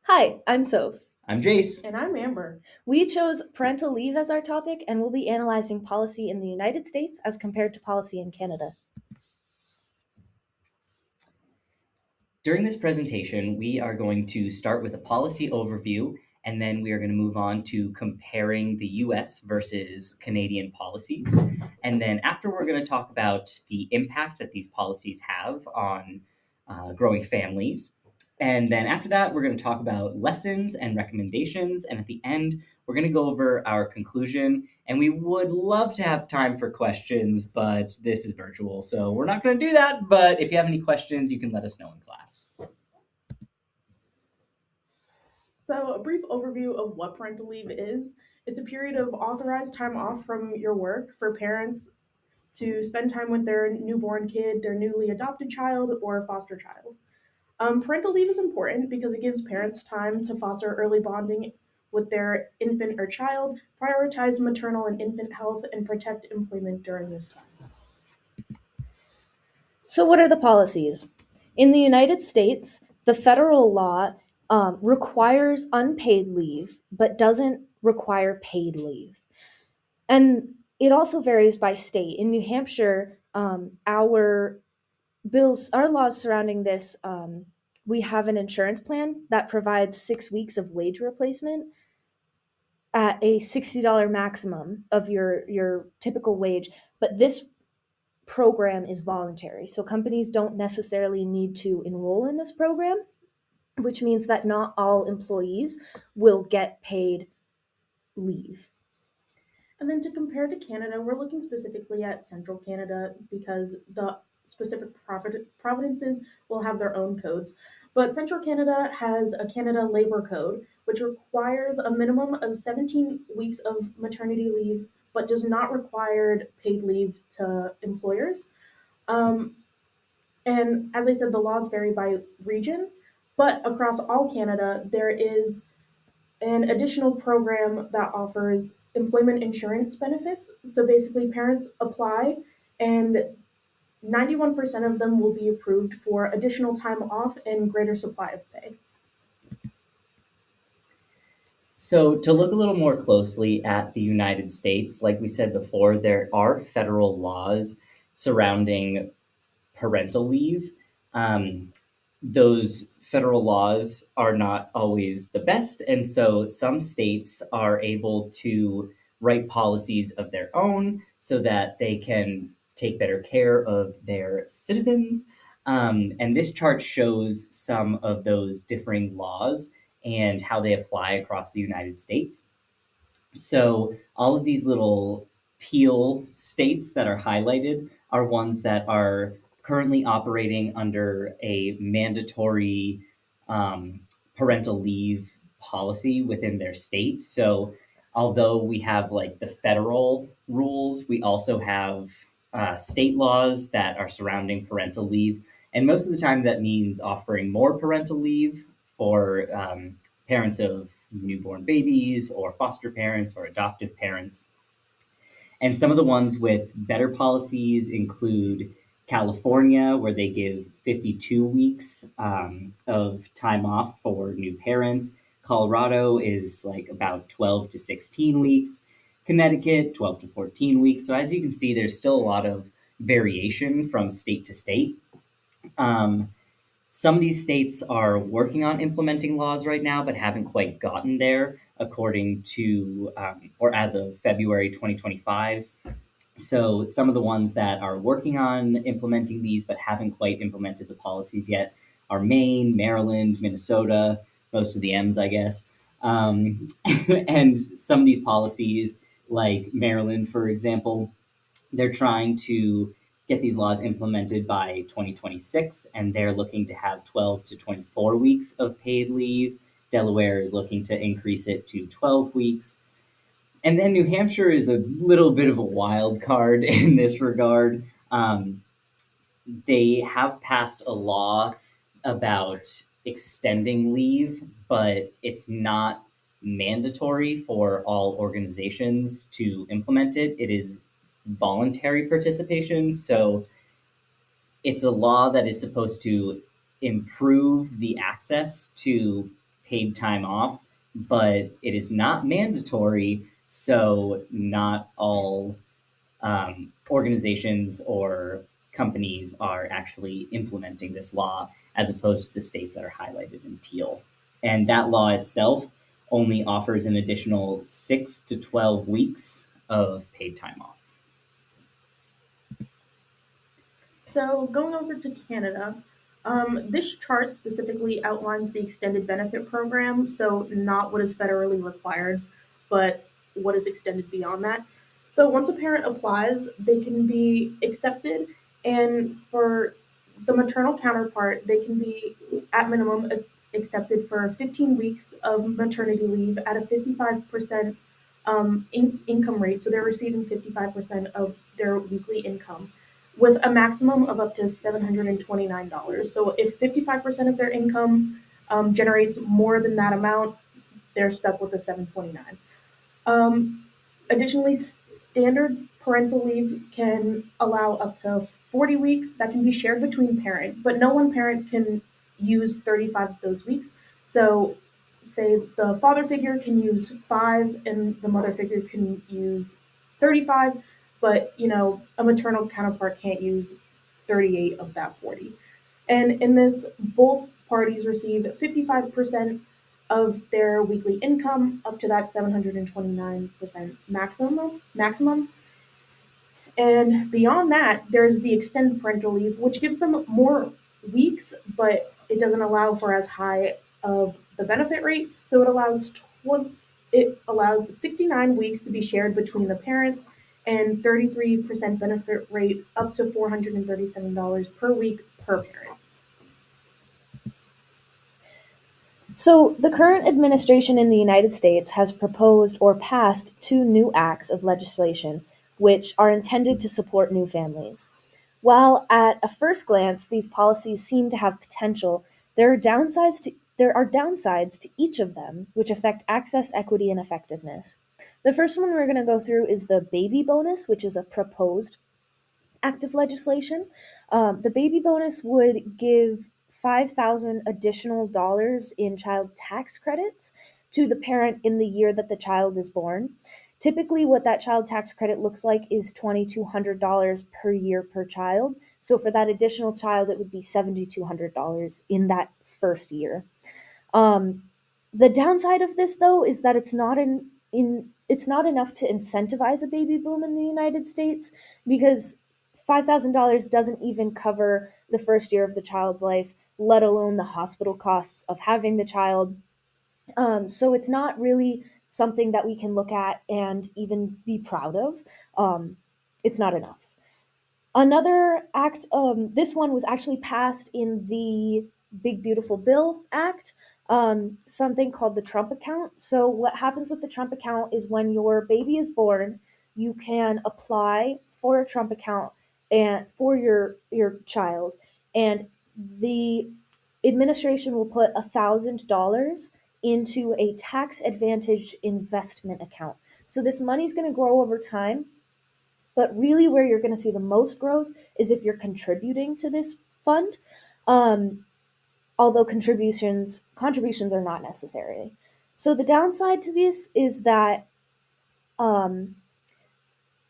Hi, I'm Soph. I'm Jace. And I'm Amber. We chose parental leave as our topic, and we'll be analyzing policy in the United States as compared to policy in Canada. During this presentation, we are going to start with a policy overview, and then we are going to move on to comparing the US versus Canadian policies. And then after, we're going to talk about the impact that these policies have on growing families. And then after that, we're going to talk about lessons and recommendations. And at the end, we're going to go over our conclusion. And we would love to have time for questions, but this is virtual, so we're not going to do that. But if you have any questions, you can let us know in class. So, a brief overview of what parental leave is. It's a period of authorized time off from your work for parents to spend time with their newborn kid, their newly adopted child, or foster child. Parental leave is important because it gives parents time to foster early bonding with their infant or child, prioritize maternal and infant health, and protect employment during this time. So, what are the policies? In the United States, the federal law requires unpaid leave, but doesn't require paid leave. And it also varies by state. In New Hampshire, our laws surrounding this, we have an insurance plan that provides 6 weeks of wage replacement at a $60 maximum of your typical wage, but this program is voluntary. So companies don't necessarily need to enroll in this program, which means that not all employees will get paid leave. And then to compare to Canada, we're looking specifically at central Canada because the specific provinces will have their own codes. But central Canada has a Canada Labor Code, which requires a minimum of 17 weeks of maternity leave, but does not require paid leave to employers. Um, and as I said, the laws vary by region, but across all Canada, there is an additional program that offers employment insurance benefits. So basically, parents apply, and 91% of them will be approved for additional time off and greater supply of pay. So, to look a little more closely at the United States, like we said before, there are federal laws surrounding parental leave. Those federal laws are not always the best, and so some states are able to write policies of their own so that they can take better care of their citizens. And this chart shows some of those differing laws and how they apply across the United States. So all of these little teal states that are highlighted are ones that are currently operating under a mandatory um, parental leave policy within their state. So although we have like the federal rules, we also have state laws that are surrounding parental leave. And most of the time, that means offering more parental leave for parents of newborn babies or foster parents or adoptive parents. And some of the ones with better policies include California, where they give 52 weeks of time off for new parents. Colorado is like about 12 to 16 weeks. Connecticut, 12 to 14 weeks. So as you can see, there's still a lot of variation from state to state. Some of these states are working on implementing laws right now, but haven't quite gotten there, according to, or as of February 2025. So some of the ones that are working on implementing these, but haven't quite implemented the policies yet, are Maine, Maryland, Minnesota, most of the M's, I guess. And some of these policies, like Maryland, for example, they're trying to get these laws implemented by 2026, and they're looking to have 12 to 24 weeks of paid leave. Delaware is looking to increase it to 12 weeks. And then New Hampshire is a little bit of a wild card in this regard. They have passed a law about extending leave, but it's not mandatory for all organizations to implement it. It is voluntary participation. So it's a law that is supposed to improve the access to paid time off, but it is not mandatory. So not all organizations or companies are actually implementing this law, as opposed to the states that are highlighted in teal. And that law itself only offers an additional 6 to 12 weeks of paid time off. So going over to Canada, this chart specifically outlines the extended benefit program, so not what is federally required, but what is extended beyond that. So once a parent applies, they can be accepted, and for the maternal counterpart, they can be at minimum accepted for 15 weeks of maternity leave at a 55% income rate. So they're receiving 55% of their weekly income with a maximum of up to $729. So if 55% of their income generates more than that amount, they're stuck with the 729. Additionally, standard parental leave can allow up to 40 weeks that can be shared between parent, but no one parent can use 35 of those weeks. So say the father figure can use 5 and the mother figure can use 35, but a maternal counterpart can't use 38 of that 40. And in this, both parties receive 55% of their weekly income up to that 729% maximum. And beyond that, there's the extended parental leave, which gives them more weeks, but it doesn't allow for as high of the benefit rate. So it allows 69 weeks to be shared between the parents and 33% benefit rate up to $437 per week per parent. So, the current administration in the United States has proposed or passed two new acts of legislation which are intended to support new families. While at a first glance these policies seem to have potential, there are downsides to each of them which affect access, equity, and effectiveness. The first one we're going to go through is the baby bonus, which is a proposed active legislation. The baby bonus would give 5,000 additional dollars in child tax credits to the parent in the year that the child is born. Typically, what that child tax credit looks like is $2,200 per year per child. So for that additional child, it would be $7,200 in that first year. Um, the downside of this, though, is that it's not enough to incentivize a baby boom in the United States because $5,000 doesn't even cover the first year of the child's life, let alone the hospital costs of having the child. So it's not really something that we can look at and even be proud of. It's not enough. Another act, this one was actually passed in the Big Beautiful Bill Act, something called the Trump account. So, what happens with the Trump account is when your baby is born, you can apply for a Trump account and for your child, and the administration will put $1,000 into a tax advantage investment account. So this money is going to grow over time, but really, where you're going to see the most growth is if you're contributing to this fund. Um, Although contributions are not necessary. So the downside to this is that um,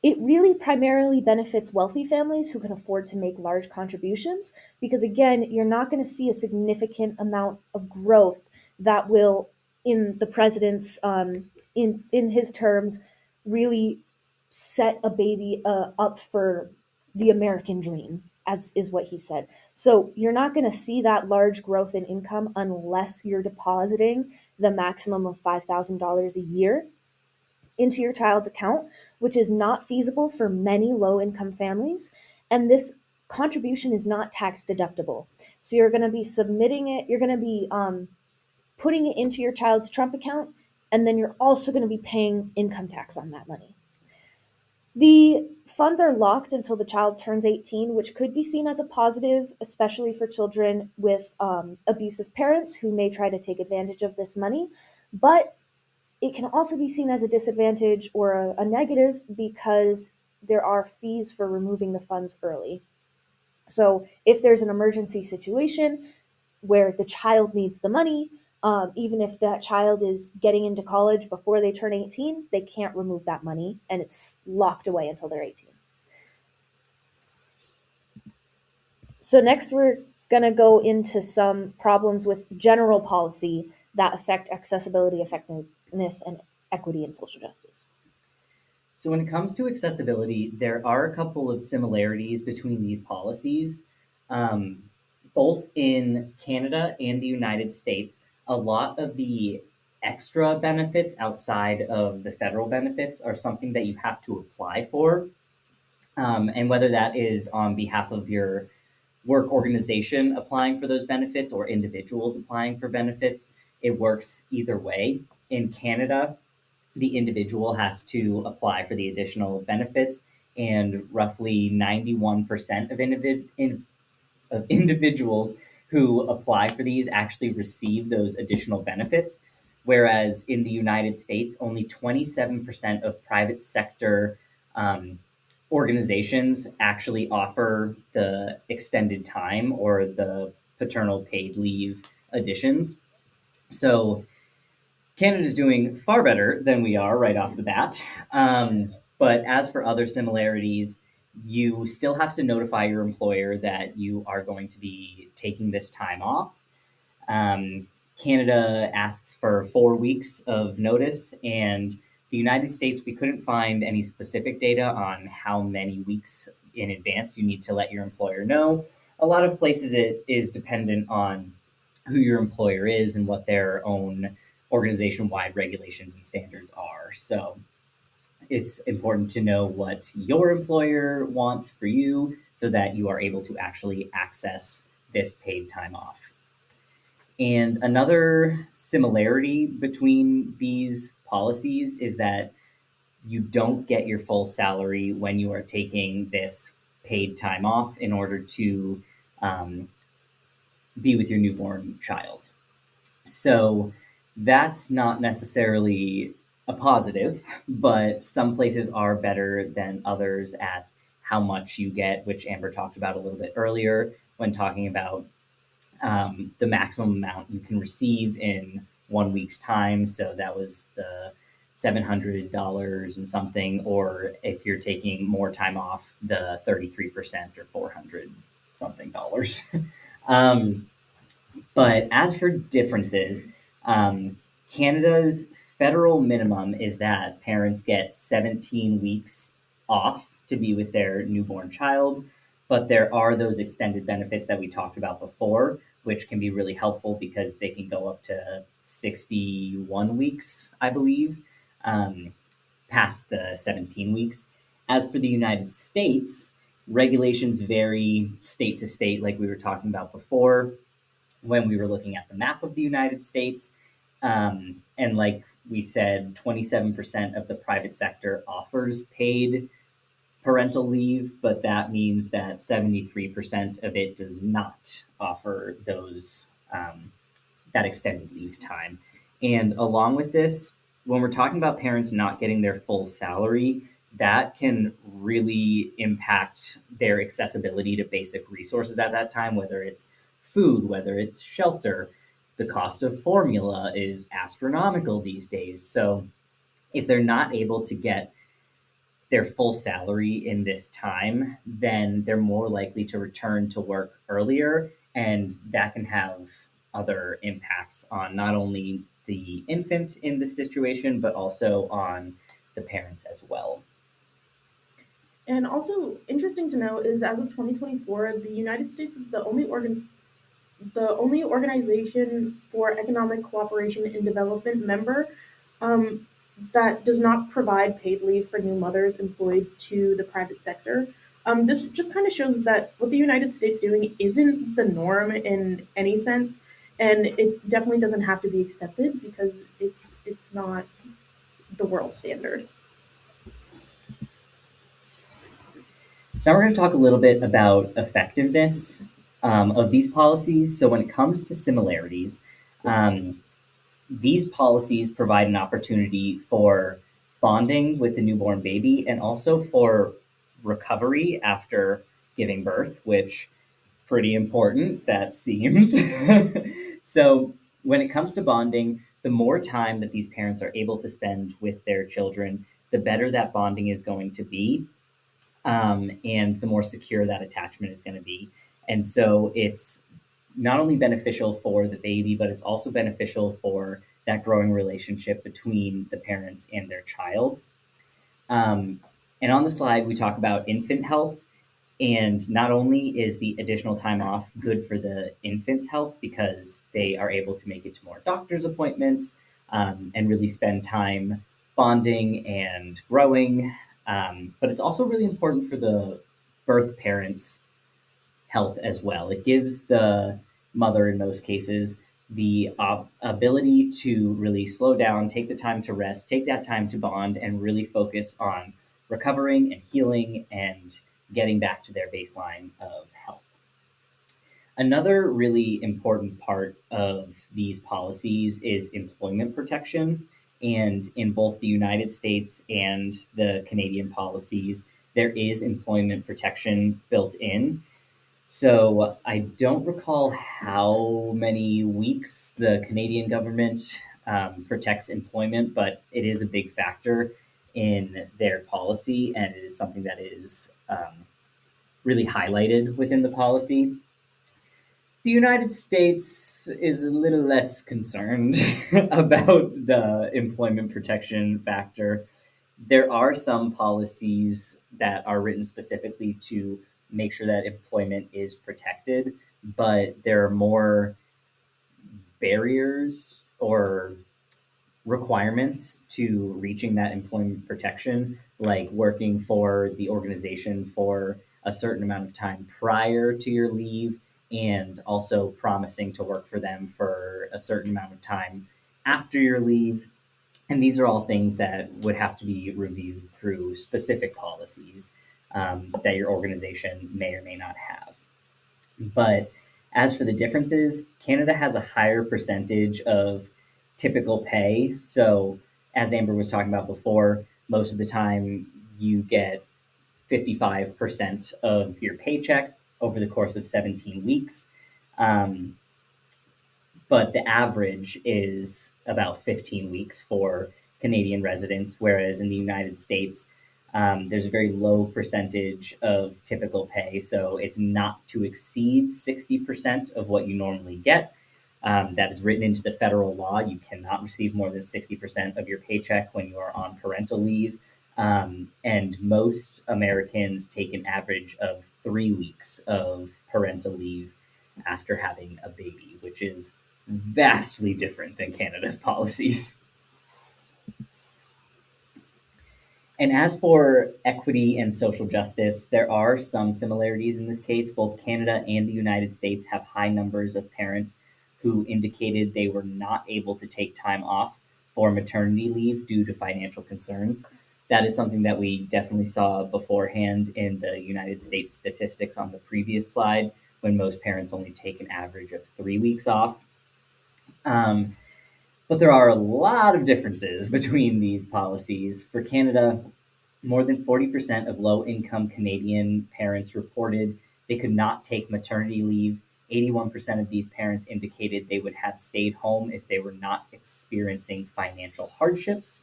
it really primarily benefits wealthy families who can afford to make large contributions because again, you're not going to see a significant amount of growth that will, in the president's in his terms, really set a baby up for the American dream, as is what he said. So you're not going to see that large growth in income unless you're depositing the maximum of $5,000 a year into your child's account, which is not feasible for many low income families. And this contribution is not tax deductible. So you're going to be submitting it, you're going to be putting it into your child's Trump account, and then you're also going to be paying income tax on that money. The funds are locked until the child turns 18, which could be seen as a positive, especially for children with abusive parents who may try to take advantage of this money. But it can also be seen as a disadvantage or a negative because there are fees for removing the funds early. So if there's an emergency situation where the child needs the money, Even if that child is getting into college before they turn 18, they can't remove that money and it's locked away until they're 18. So next we're going to go into some problems with general policy that affect accessibility, effectiveness, and equity in social justice. So when it comes to accessibility, there are a couple of similarities between these policies. Um, Both in Canada and the United States, a lot of the extra benefits outside of the federal benefits are something that you have to apply for. And whether that is on behalf of your work organization applying for those benefits or individuals applying for benefits, it works either way. In Canada, the individual has to apply for the additional benefits, and roughly 91% of individuals who apply for these actually receive those additional benefits. Whereas in the United States, only 27% of private sector um, organizations actually offer the extended time or the paternal paid leave additions. So Canada's doing far better than we are right off the bat. But as for other similarities, you still have to notify your employer that you are going to be taking this time off. Um, Canada asks for 4 weeks of notice, and the United States, we couldn't find any specific data on how many weeks in advance you need to let your employer know. A lot of places it is dependent on who your employer is and what their own organization wide regulations and standards are. So it's important to know what your employer wants for you so that you are able to actually access this paid time off. And another similarity between these policies is that you don't get your full salary when you are taking this paid time off in order to um, be with your newborn child. So that's not necessarily a positive, but some places are better than others at how much you get, which Amber talked about a little bit earlier when talking about the maximum amount you can receive in 1 week's time. So that was the $700 and something, or if you're taking more time off, the 33% or 400 something dollars. um, but as for differences, Canada's federal minimum is that parents get 17 weeks off to be with their newborn child. But there are those extended benefits that we talked about before, which can be really helpful because they can go up to 61 weeks, I believe, past the 17 weeks. As for the United States, regulations vary state to state, like we were talking about before when we were looking at the map of the United States. And like we said, 27% of the private sector offers paid parental leave, but that means that 73% of it does not offer those that extended leave time. And along with this, when we're talking about parents not getting their full salary, that can really impact their accessibility to basic resources at that time, whether it's food, whether it's shelter. The cost of formula is astronomical these days. So if they're not able to get their full salary in this time, then they're more likely to return to work earlier. And that can have other impacts on not only the infant in this situation, but also on the parents as well. And also interesting to know is as of 2024, the United States is the only organization for economic cooperation and development member um, that does not provide paid leave for new mothers employed to the private sector. This just kind of shows that what the United States doing isn't the norm in any sense, and it definitely doesn't have to be accepted because it's not the world standard. So now we're going to talk a little bit about effectiveness of these policies. So when it comes to similarities, these policies provide an opportunity for bonding with the newborn baby and also for recovery after giving birth, which pretty important, that seems. So when it comes to bonding, the more time that these parents are able to spend with their children, the better that bonding is going to be, and the more secure that attachment is going to be. And so it's not only beneficial for the baby, but it's also beneficial for that growing relationship between the parents and their child. Um, and on the slide, we talk about infant health. And not only is the additional time off good for the infant's health because they are able to make it to more doctor's appointments, and really spend time bonding and growing, but it's also really important for the birth parents' health as well. It gives the mother, in most cases, the ability to really slow down, take the time to rest, take that time to bond, and really focus on recovering and healing and getting back to their baseline of health. Another really important part of these policies is employment protection. And in both the United States and the Canadian policies, there is employment protection built in. So I don't recall how many weeks the Canadian government protects employment, but it is a big factor in their policy, and it is something that is really highlighted within the policy. The United States is a little less concerned about the employment protection factor. There are some policies that are written specifically to make sure that employment is protected, but there are more barriers or requirements to reaching that employment protection, like working for the organization for a certain amount of time prior to your leave, and also promising to work for them for a certain amount of time after your leave. And these are all things that would have to be reviewed through specific policies, that your organization may or may not have. But as for the differences, Canada has a higher percentage of typical pay. So, as Amber was talking about before, most of the time you get 55% of your paycheck over the course of 17 weeks. Um, but the average is about 15 weeks for Canadian residents, whereas in the United States, there's a very low percentage of typical pay. So it's not to exceed 60% of what you normally get. That is written into the federal law. You cannot receive more than 60% of your paycheck when you are on parental leave. And most Americans take an average of 3 weeks of parental leave after having a baby, which is vastly different than Canada's policies. And as for equity and social justice, there are some similarities in this case. Both Canada and the United States have high numbers of parents who indicated they were not able to take time off for maternity leave due to financial concerns. That is something that we definitely saw beforehand in the United States statistics on the previous slide, when most parents only take an average of 3 weeks off. Um, but there are a lot of differences between these policies. For Canada, more than 40% of low income Canadian parents reported they could not take maternity leave. 81% of these parents indicated they would have stayed home if they were not experiencing financial hardships.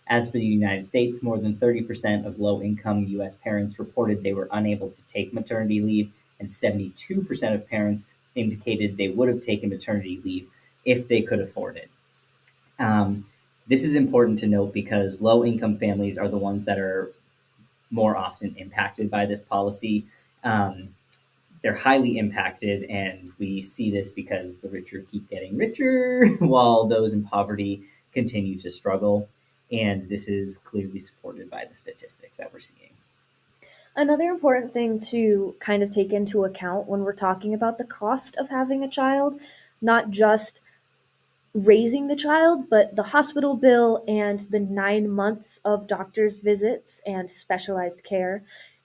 As for the United States, more than 30% of low income US parents reported they were unable to take maternity leave, and 72% of parents indicated they would have taken maternity leave if they could afford it. Um, this is important to note because low income families are the ones that are more often impacted by this policy. Um, they're highly impacted, and we see this because the richer keep getting richer while those in poverty continue to struggle. And this is clearly supported by the statistics that we're seeing. Another important thing to kind of take into account when we're talking about the cost of having a child, not just raising the child, but the hospital bill and the 9 months of doctor's visits and specialized care,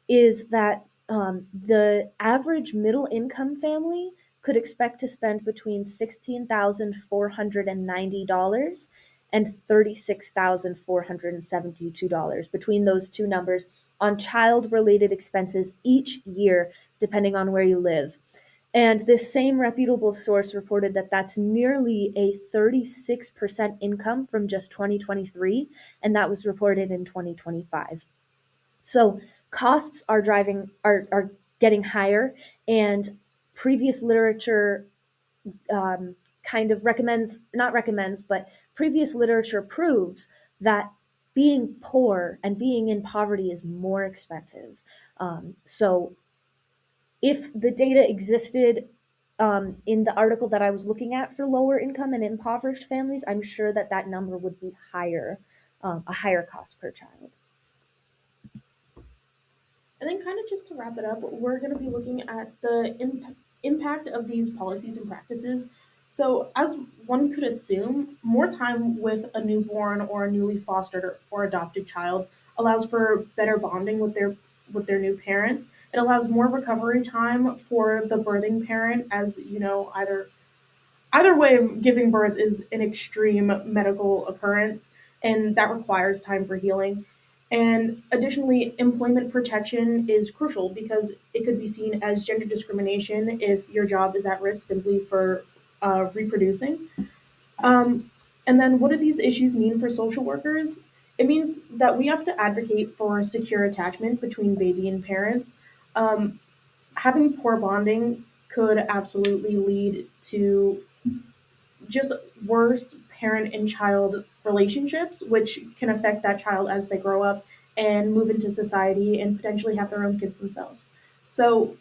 is that the average middle income family could expect to spend between $16,490 and $36,472 between those two numbers on child related expenses each year, depending on where you live. And this same reputable source reported that that's nearly a 36% income from just 2023, and that was reported in 2025. So costs are getting higher, and previous literature kind of not recommends, but previous literature proves that being poor and being in poverty is more expensive. So if the data existed in the article that I was looking at for lower income and impoverished families, I'm sure that that number would be higher, a higher cost per child. And then, kind of just to wrap it up, we're going to be looking at the impact of these policies and practices. So, as one could assume, more time with a newborn or a newly fostered or adopted child allows for better bonding with their new parents. It allows more recovery time for the birthing parent, as you know, either way of giving birth is an extreme medical occurrence, and that requires time for healing. And additionally, employment protection is crucial because it could be seen as gender discrimination if your job is at risk simply for reproducing. Um, and then, what do these issues mean for social workers? It means that we have to advocate for secure attachment between baby and parents. Um, Having poor bonding could absolutely lead to just worse parent and child relationships, which can affect that child as they grow up and move into society and potentially have their own kids themselves. So,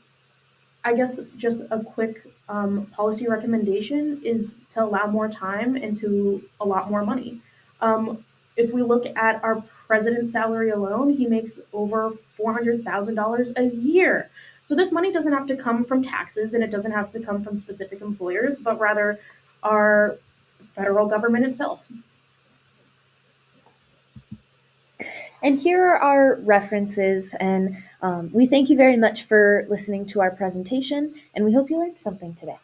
I guess just a quick policy recommendation is to allow more time and to a lot more money. Um, if we look at our president's salary alone, he makes over $400,000 a year. So this money doesn't have to come from taxes and it doesn't have to come from specific employers, but rather our federal government itself. And here are our references, and we thank you very much for listening to our presentation, and we hope you learned something today.